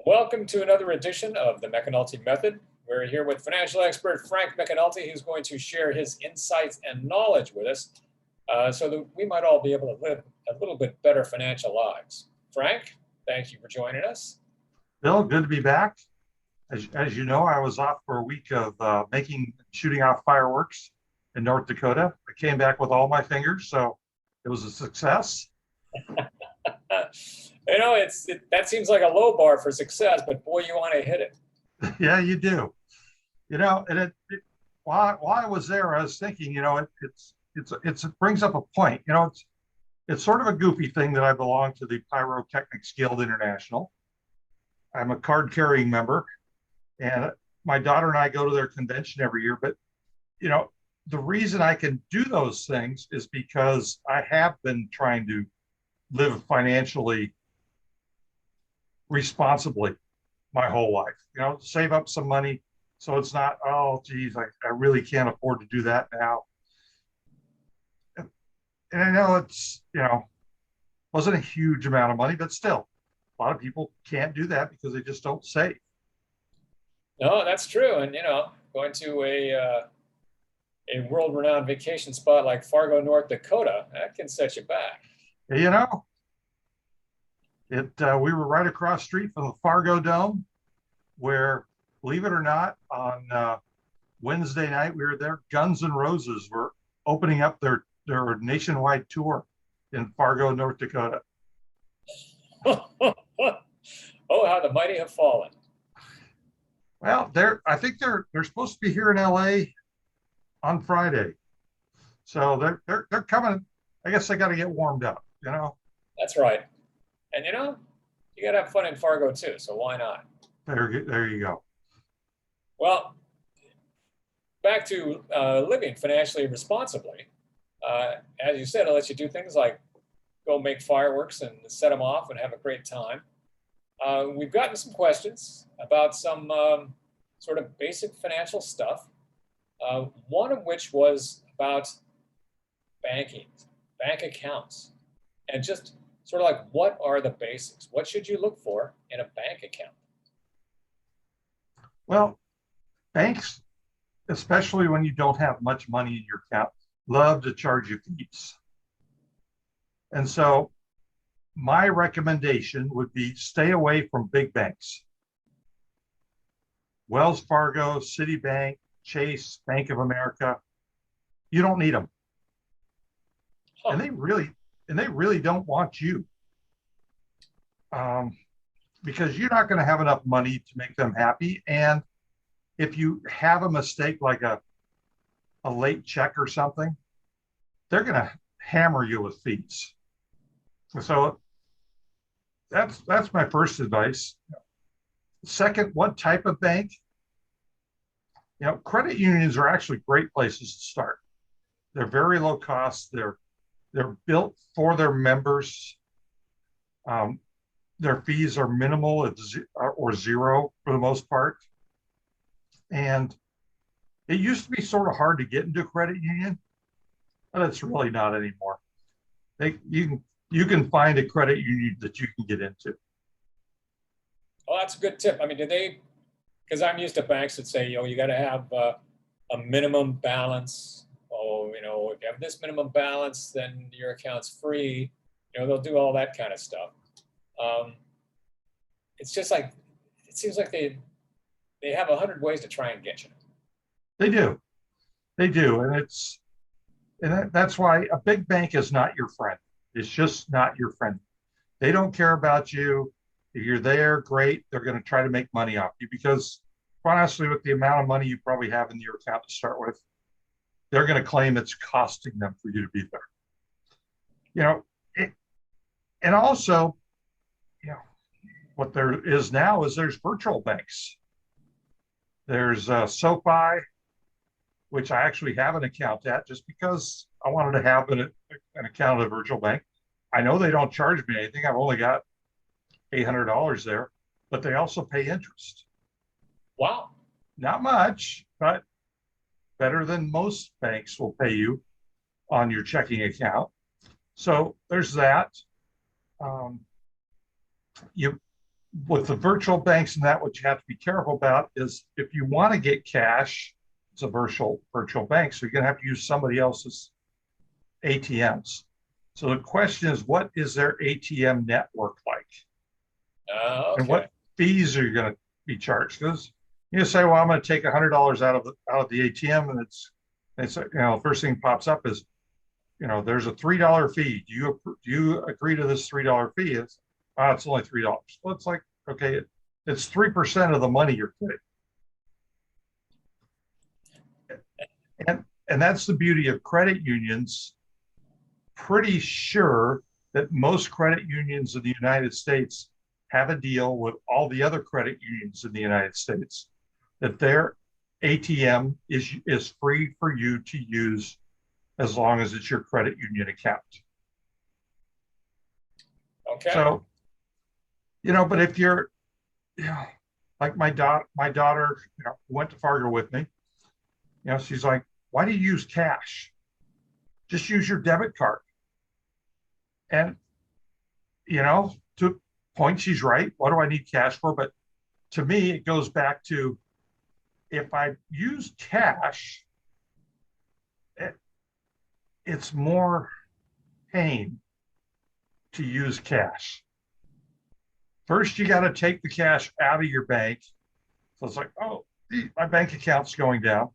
Welcome to another edition of the McEnulty Method. We're here with financial expert Frank McEnulty, who's going to share his insights and knowledge with us so that we might all be able to live a little bit better financial lives. Frank, thank you for joining us. Bill, good to be back. As you know, I was off for a week of shooting off fireworks in North Dakota. I came back with all my fingers, so it was a success. You know, that seems like a low bar for success, but boy, you want to hit it. Yeah, you do. You know, and while I was there, I was thinking, it brings up a point. It's sort of a goofy thing that I belong to the Pyrotechnics Guild International. I'm a card-carrying member, and my daughter and I go to their convention every year. But the reason I can do those things is because I have been trying to live financially responsibly my whole life, save up some money so it's not, oh geez, I really can't afford to do that now. And I know it's wasn't a huge amount of money, but still a lot of people can't do that because they just don't save. No, that's true. And going to a world-renowned vacation spot like Fargo, North Dakota, that can set you back. We were right across the street from the Fargo Dome, where, believe it or not, on Wednesday night we were there. Guns N' Roses were opening up their nationwide tour in Fargo, North Dakota. Oh, how the mighty have fallen. Well, I think they're supposed to be here in LA on Friday, so they're coming. I guess they got to get warmed up. That's right. And you got to have fun in Fargo too, so why not? There you go. Well, back to living financially responsibly. As you said, it lets you do things like go make fireworks and set them off and have a great time. We've gotten some questions about some sort of basic financial stuff, one of which was about banking, bank accounts, and just sort of like, what are the basics? What should you look for in a bank account? Well, banks, especially when you don't have much money in your account, love to charge you fees. And so my recommendation would be stay away from big banks. Wells Fargo, Citibank, Chase, Bank of America, you don't need them. Huh. And they really don't want you, because you're not going to have enough money to make them happy. And if you have a mistake like a late check or something, they're going to hammer you with fees. So that's my first advice. Second, what type of bank? Credit unions are actually great places to start. They're very low cost. They're built for their members. Their fees are minimal or zero for the most part. And it used to be sort of hard to get into a credit union, but it's really not anymore. You can find a credit union that you can get into. Oh, that's a good tip. I mean, because I'm used to banks that say, you got to have a minimum balance. Oh, if you have this minimum balance, then your account's free. They'll do all that kind of stuff. It's just like, it seems like they have 100 ways to try and get you. They do. And that's why a big bank is not your friend. It's just not your friend. They don't care about you. If you're there, great. They're going to try to make money off you because, quite honestly, with the amount of money you probably have in your account to start with, they're going to claim it's costing them for you to be there. And also, what there is now is there's virtual banks. There's SoFi, which I actually have an account at just because I wanted to have an account at a virtual bank. I know they don't charge me anything. I've only got $800 there, but they also pay interest. Wow. Not much, but better than most banks will pay you on your checking account. So there's that. with the virtual banks and that, what you have to be careful about is if you want to get cash, it's a virtual bank, so you're going to have to use somebody else's ATMs. So the question is, what is their ATM network like? Okay. And what fees are you going to be charged? Because you say, well, I'm going to take $100 out of the ATM, and it's first thing pops up is, there's a $3 fee. Do you agree to this $3 fee? It's only $3. Well, it's like, okay, it's 3% of the money you're getting. And that's the beauty of credit unions. Pretty sure that most credit unions in the United States have a deal with all the other credit unions in the United States that their ATM is free for you to use as long as it's your credit union account. Okay. So, but if you're, like my daughter, went to Fargo with me, she's like, why do you use cash? Just use your debit card. And, to a point, she's right. What do I need cash for? But to me, it goes back to, if I use cash, it's more pain to use cash. First, you got to take the cash out of your bank. So it's like, oh, my bank account's going down.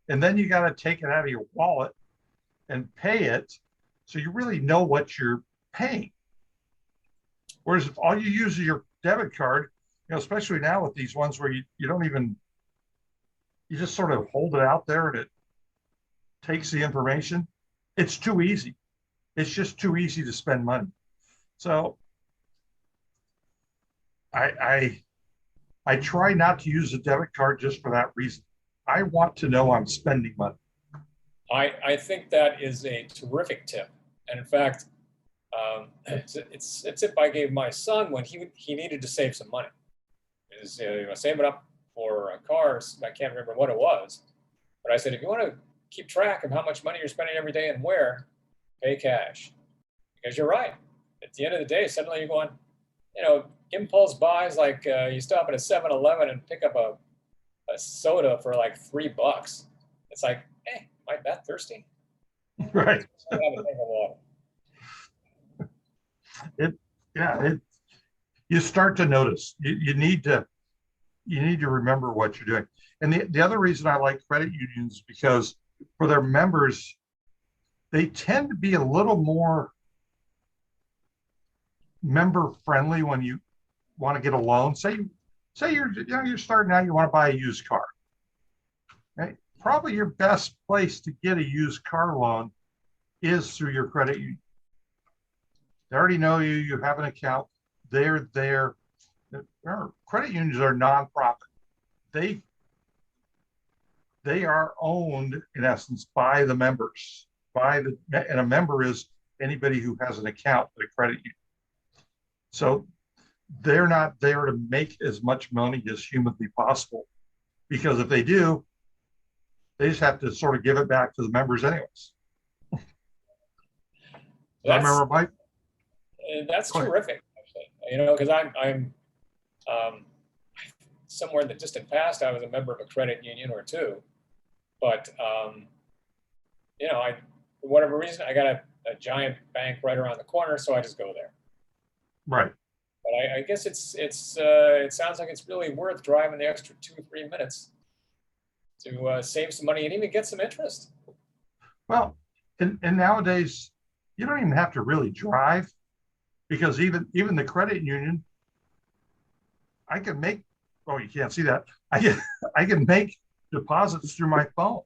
And then you got to take it out of your wallet and pay it. So you really know what you're paying. Whereas if all you use is your debit card, especially now with these ones where you don't even, you just sort of hold it out there and it takes the information. It's too easy. It's just too easy to spend money. So I try not to use a debit card just for that reason. I want to know I'm spending money. I think that is a terrific tip. And in fact, it's a tip I gave my son when he needed to save some money. Is save it up for a car. I can't remember what it was, but I said, if you want to keep track of how much money you're spending every day and where, pay cash. Because you're right. At the end of the day, suddenly you're going, impulse buys, like you stop at a 7-Eleven and pick up a soda for like $3. It's like, hey, am I that thirsty? Right. I have a drink of water. You start to notice. You need to remember what you're doing. And the other reason I like credit unions, because for their members, they tend to be a little more member friendly when you want to get a loan. Say you're starting out, you want to buy a used car. Right? Probably your best place to get a used car loan is through your credit union. They already know you. You have an account. They're there. Credit unions are nonprofit. They are owned, in essence, by the members. And a member is anybody who has an account at a credit union. So they're not there to make as much money as humanly possible, because if they do, they just have to sort of give it back to the members anyways. Remember, Mike? That's terrific, actually. Because I'm somewhere in the distant past, I was a member of a credit union or two, but for whatever reason, I got a giant bank right around the corner, so I just go there. Right. But I guess it sounds like it's really worth driving the extra 2-3 minutes to save some money and even get some interest. Well, and nowadays you don't even have to really drive, because even the credit union, I can make, oh, you can't see that. I can make deposits through my phone.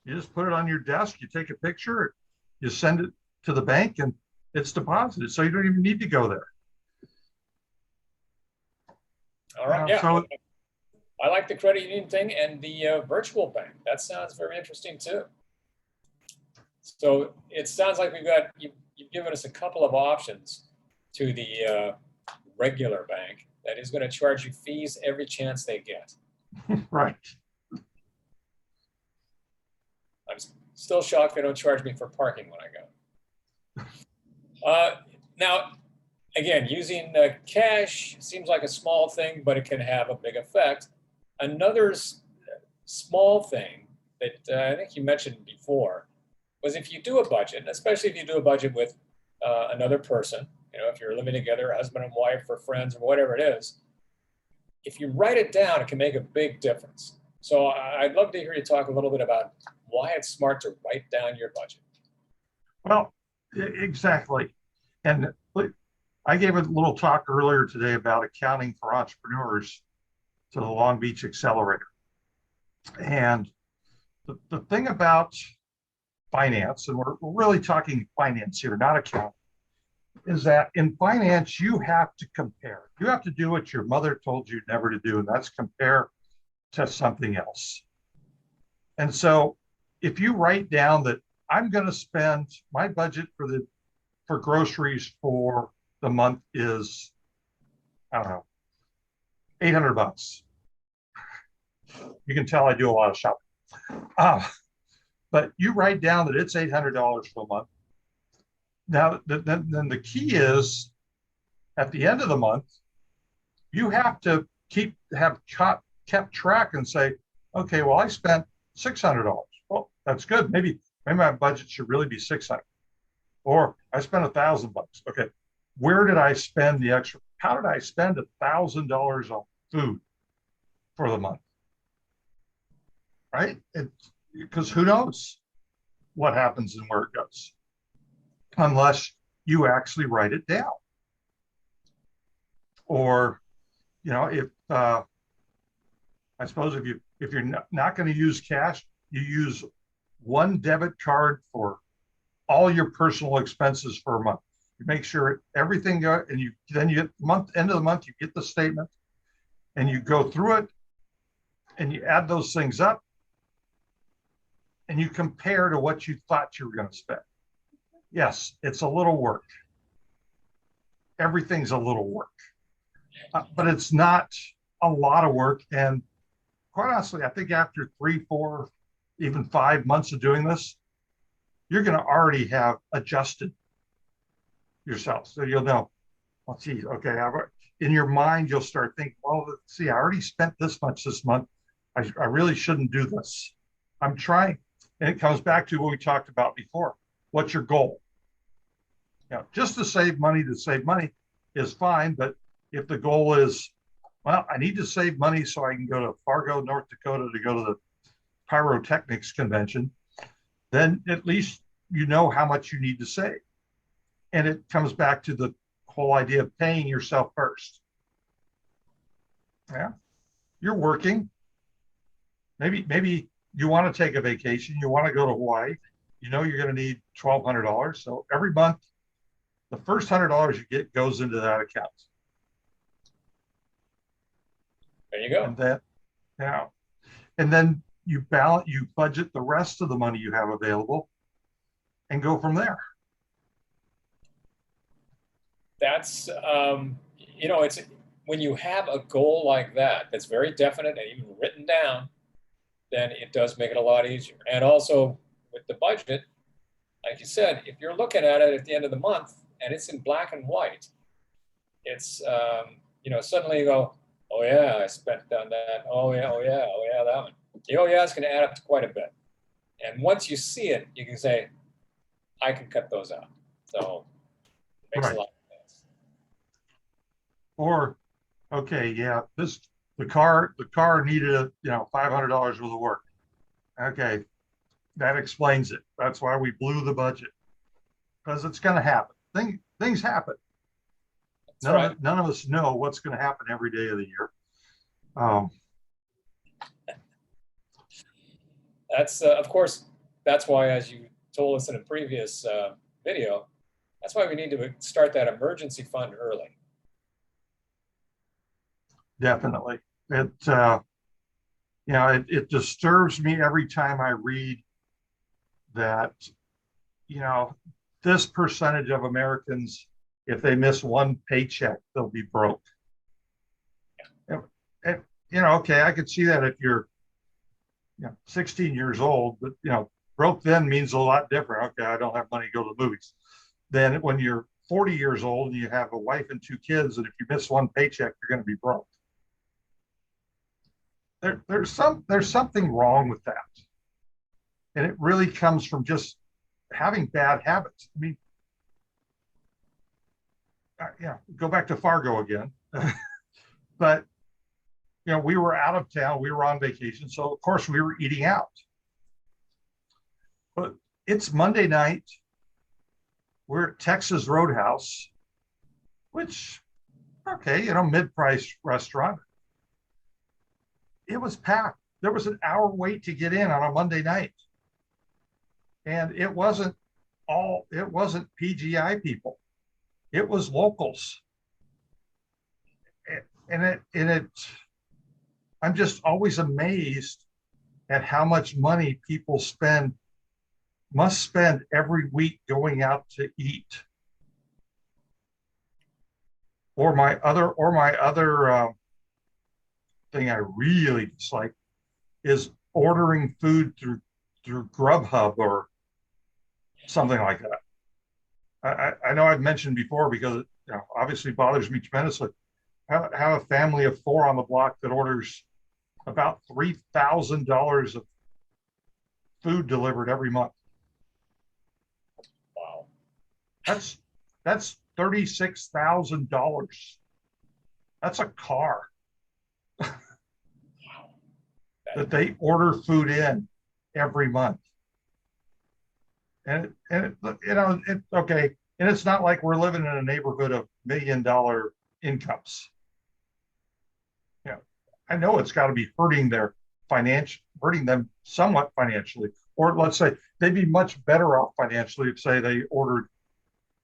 You just put it on your desk, you take a picture, you send it to the bank, and it's deposited. So you don't even need to go there. All right. So I like the credit union thing and the virtual bank. That sounds very interesting too. So it sounds like you've given us a couple of options to the regular bank that is going to charge you fees every chance they get. Right. I'm still shocked they don't charge me for parking when I go. Now, again, using cash seems like a small thing, but it can have a big effect. Another small thing that I think you mentioned before was if you do a budget, especially if you do a budget with another person, if you're living together, husband and wife or friends or whatever it is, if you write it down, it can make a big difference. So I'd love to hear you talk a little bit about why it's smart to write down your budget. Well, exactly. And I gave a little talk earlier today about accounting for entrepreneurs to the Long Beach Accelerator. And the thing about finance, and we're really talking finance here, not accounting, is that in finance, you have to compare. You have to do what your mother told you never to do, and that's compare to something else. And so if you write down that I'm going to spend my budget for groceries for the month is, I don't know, $800. You can tell I do a lot of shopping. But you write down that it's $800 for a month. Now, then the key is at the end of the month, you have to kept track and say, okay, well, I spent $600. Well, that's good. Maybe my budget should really be 600. Or I spent $1,000. Okay, where did I spend the extra? How did I spend $1,000 on food for the month? Right? Because who knows what happens and where it goes, unless you actually write it down. Or, if I suppose if you're not going to use cash, you use one debit card for all your personal expenses for a month. You make sure everything goes, and then you get end of the month, you get the statement, and you go through it, and you add those things up, and you compare to what you thought you were going to spend. Yes, it's a little work. Everything's a little work, but it's not a lot of work. And quite honestly, I think after 3, 4, even 5 months of doing this, you're going to already have adjusted yourself. So you'll know, well, geez, okay, in your mind, you'll start thinking, well, see, I already spent this much this month. I really shouldn't do this. I'm trying. And it comes back to what we talked about before. What's your goal? Just to save money is fine. But if the goal is, well, I need to save money so I can go to Fargo, North Dakota to go to the pyrotechnics convention, then at least you know how much you need to save. And it comes back to the whole idea of paying yourself first. Yeah, you're working. Maybe you want to take a vacation. You want to go to Hawaii. You're going to need $1,200. So every month, the first $100 you get goes into that account. There you go. And then you budget the rest of the money you have available and go from there. That's, it's when you have a goal like that, that's very definite and even written down, then it does make it a lot easier. And also with the budget, like you said, if you're looking at it at the end of the month and it's in black and white, it's, suddenly you go, oh yeah, I spent on that. Oh yeah, that one. The oh yeah is going to add up to quite a bit. And once you see it, you can say, I can cut those out. So it makes a lot of sense. Or, okay, yeah, the car needed $500 worth of work. Okay, that explains it. That's why we blew the budget, because it's going to happen. Things happen. None of us know what's going to happen every day of the year. That's of course, that's why, as you told us in a previous video, that's why we need to start that emergency fund early. Definitely. It disturbs me every time I read that, this percentage of Americans, if they miss one paycheck, they'll be broke. And okay, I could see that if you're 16 years old, but broke then means a lot different. Okay, I don't have money to go to the movies. Then when you're 40 years old and you have a wife and 2 kids, and if you miss one paycheck, you're going to be broke. There's something wrong with that. And it really comes from just having bad habits. I mean, yeah, go back to Fargo again. But, we were out of town, we were on vacation. So of course we were eating out. But it's Monday night. We're at Texas Roadhouse, which, okay, mid-price restaurant. It was packed. There was an hour wait to get in on a Monday night. And it wasn't PGI people. It was locals. And I'm just always amazed at how much money people must spend every week going out to eat. Or my other thing I really dislike is ordering food through Grubhub or something like that. I know I've mentioned before, because it obviously bothers me tremendously. I have a family of 4 on the block that orders about $3,000 of food delivered every month. Wow. That's $36,000. That's a car. Wow. That they order food in every month. And okay. And it's not like we're living in a neighborhood of $1 million incomes. I know it's got to be hurting them somewhat financially. Or let's say they'd be much better off financially if, say, they ordered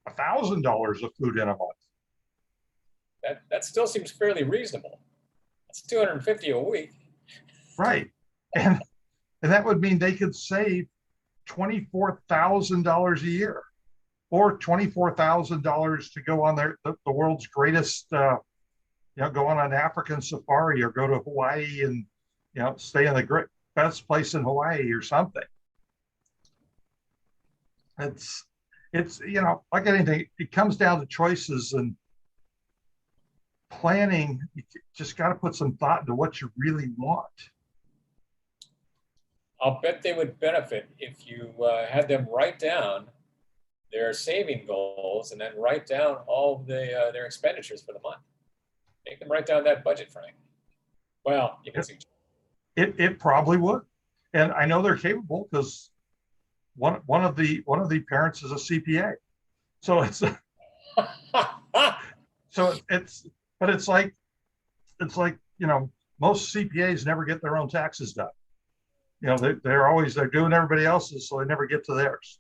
$1,000 of food in a month. That still seems fairly reasonable. That's $250 a week. Right. And that would mean they could save $24,000 a year, or $24,000 to go on the world's greatest, go on an African safari, or go to Hawaii and, stay in the best place in Hawaii or something. It's like anything, it comes down to choices and planning. You just got to put some thought into what you really want. I'll bet they would benefit if you had them write down their saving goals and then write down all their expenditures for the month. Make them write down that budget, Frank. Well, you can see. It probably would, and I know they're capable, because one of the parents is a CPA, so it's but it's like most CPAs never get their own taxes done. They're doing everybody else's, so they never get to theirs.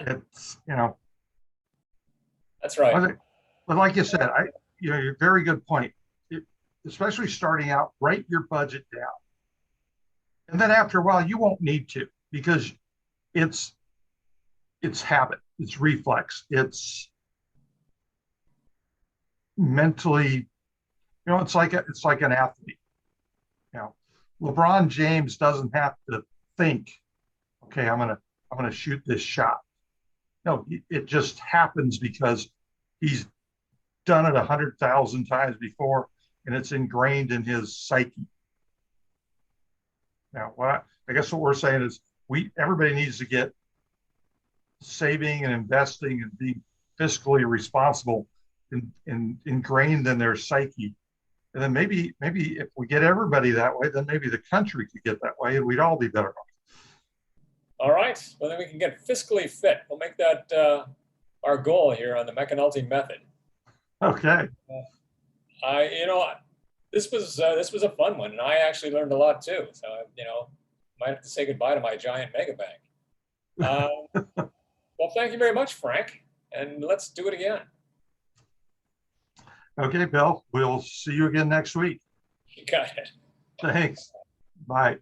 It's That's right. But like you said, you're very good point. Especially starting out, write your budget down, and then after a while you won't need to, because it's habit, it's reflex, it's mentally, it's like an athlete. LeBron James doesn't have to think, okay, I'm gonna shoot this shot. No, it just happens because he's done it 100,000 times before, and it's ingrained in his psyche. Now, I guess what we're saying is everybody needs to get saving and investing and being fiscally responsible and ingrained in their psyche. And then maybe if we get everybody that way, then maybe the country could get that way, and we'd all be better off. All right. Well, then we can get fiscally fit. We'll make that our goal here on the McEnulty Method. Okay. This was a fun one, and I actually learned a lot too. So might have to say goodbye to my giant mega bank. Well, thank you very much, Frank, and let's do it again. Okay, Bill. We'll see you again next week. You got it. Thanks. Bye.